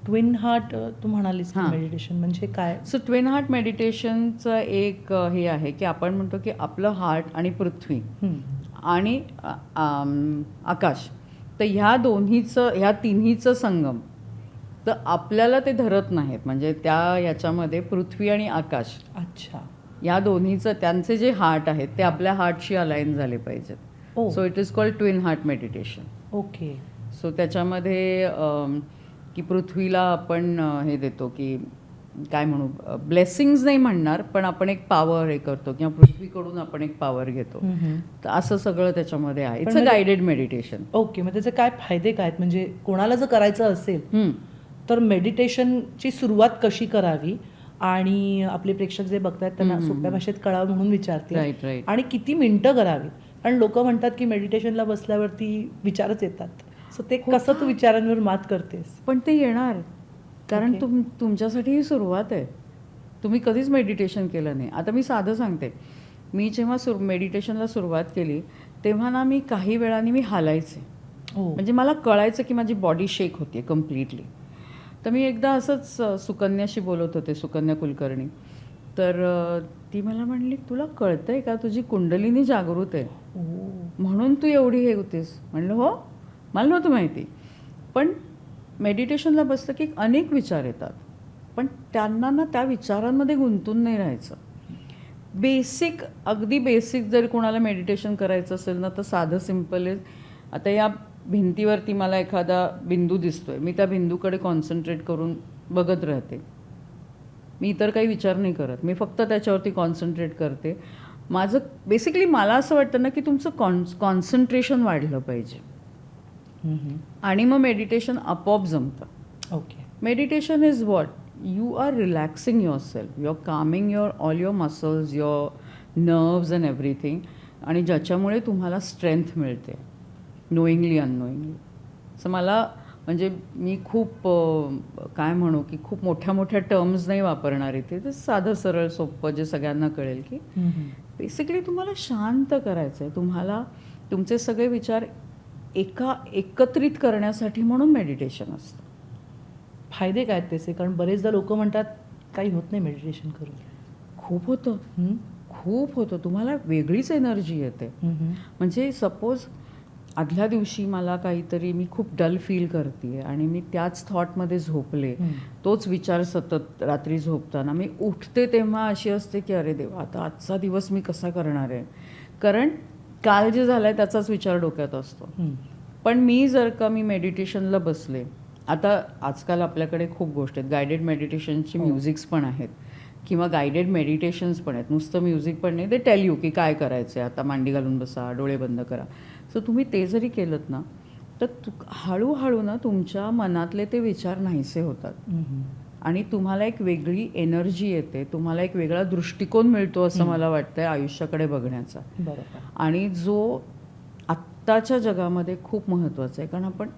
Twin heart तू म्हणालीस हां. Meditation म्हणजे काय? सो ट्विन हार्ट मेडिटेशनचं एक हे आहे की आपण म्हणतो की आपलं हार्ट आणि पृथ्वी आणि आकाश, तर ह्या तिन्हीचं संगम, तर आपल्याला ते धरत नाहीत. म्हणजे ह्याच्यामध्ये पृथ्वी आणि आकाश, अच्छा. या दोन्हीचं त्यांचे जे हार्ट आहेत ते आपल्या हार्टशी अलाइन झाले पाहिजेत. Oh. So it is called twin heart meditation. Okay. So त्याच्यामध्ये की पृथ्वीला आपण हे देतो की काय म्हणू, ब्लेसिंग्स नाही म्हणणार, पण आपण एक पॉवर हे करतो किंवा पृथ्वीकडून आपण एक पॉवर घेतो. तर असं सगळं त्याच्यामध्ये आहे. It's a guided meditation. Okay. मग त्याचे काय फायदे काय आहेत? म्हणजे कोणाला जर करायचं असेल तर मेडिटेशनची सुरुवात कशी करावी, आणि आपले प्रेक्षक जे बघतायत त्यांना सोप्या भाषेत कळावं म्हणून विचारते. Right right. आणि किती मिनिटं करावी? कारण लोक म्हणतात की मेडिटेशनला बसल्यावरती विचारच येतात. सो ते कसं तू विचारांवर मात करतेस? पण ते येणार, कारण तुमच्यासाठी ही सुरुवात आहे. तुम्ही कधीच मेडिटेशन केलं नाही. आता मी साधं सांगते, मी जेव्हा मेडिटेशनला सुरुवात केली तेव्हा ना मी काही वेळाने मी हालायचे. म्हणजे मला कळायचं की माझी बॉडी शेक होते कम्प्लिटली. तर मी एकदा असंच सुकन्याशी बोलत होते, सुकन्या कुलकर्णी. तर ती मला म्हणली, तुला कळतंय का तुझी कुंडलिनी जागृत आहे, म्हणून तू एवढी हे होतेस. म्हणलं हो, मला नव्हतं माहिती. पण मेडिटेशनला बसलं की अनेक विचार येतात, पण त्यांना ना त्या विचारांमध्ये गुंतून नाही राहायचं. अगदी बेसिक जर कोणाला मेडिटेशन करायचं असेल ना, तर साधं सिम्पल आहे. आता या भिंतीवरती मला एखादा बिंदू दिसतोय, मी त्या बिंदूकडे कॉन्सन्ट्रेट करून बघत राहते. मी इतर काही विचार नाही करत, मी फक्त त्याच्यावरती कॉन्सन्ट्रेट करते. माझं बेसिकली मला असं वाटतं ना की तुमचं कॉन्सन्ट्रेशन वाढलं पाहिजे, आणि मग मेडिटेशन आपोआप जमतं. Okay. Meditation is what? You are relaxing yourself, you are calming all your muscles, your nerves and everything, आणि ज्याच्यामुळे तुम्हाला स्ट्रेंथ मिळते, नोईंगली अननोईंगली. असं मला, म्हणजे मी खूप काय म्हणू की खूप मोठ्या मोठ्या टर्म्स नाही वापरणार इथे. ते साधं सरळ सोपं जे सगळ्यांना कळेल की बेसिकली तुम्हाला शांत करायचं आहे. तुम्हाला तुमचे सगळे विचार एकत्रित करण्यासाठी म्हणून मेडिटेशन असतं. फायदे काय त्याचे? कारण बरेचदा लोक म्हणतात काही होत नाही मेडिटेशन करून. खूप होतं, खूप होतं. तुम्हाला वेगळीच एनर्जी येते. म्हणजे सपोज आदल्या दिवशी मला काहीतरी, मी खूप डल फील करते आणि मी त्याच थॉटमध्ये झोपले, तोच विचार सतत रात्री झोपताना, मी उठते तेव्हा अशी असते की अरे देवा, आता आजचा दिवस मी कसा करणार आहे, कारण काल जे झालं आहे त्याचाच विचार डोक्यात असतो. पण मी मेडिटेशनला बसले, आता आजकाल आपल्याकडे खूप गोष्टी आहेत. गायडेड मेडिटेशनची म्युझिक्स पण आहेत किंवा गायडेड मेडिटेशन्स पण आहेत. नुसतं म्युझिक पण नाही, ते टेल यू की काय करायचं आहे. आता मांडी घालून बसा, डोळे बंद करा. सो तुम्ही ते जरी केलं ना, तर हळूहळू ना तुमच्या मनातले ते विचार नाहीसे होतात, आणि तुम्हाला एक वेगळी एनर्जी येते, तुम्हाला एक वेगळा दृष्टिकोन मिळतो असं मला वाटतंय आयुष्याकडे बघण्याचा. बरोबर. आणि जो आत्ताच्या जगामध्ये खूप महत्त्वाचा आहे, कारण आपण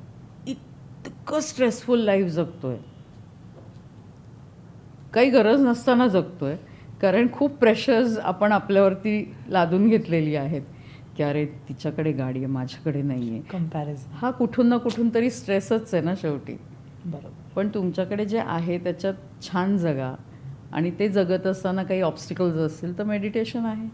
इतकं स्ट्रेसफुल लाईफ जगतोय, काही गरज नसताना जगतोय, कारण खूप प्रेशर्स आपण आपल्यावरती लादून घेतलेली आहेत की अरे तिच्याकडे गाडी आहे, माझ्याकडे नाही आहे. कंपॅरिझन हा कुठून ना कुठून तरी स्ट्रेसच आहे ना शेवटी. बरोबर. पण तुमच्याकडे जे आहे त्याच्यात छान जगा, आणि ते जगत असताना काही ऑब्स्टिकल्स असतील तर मेडिटेशन आहे.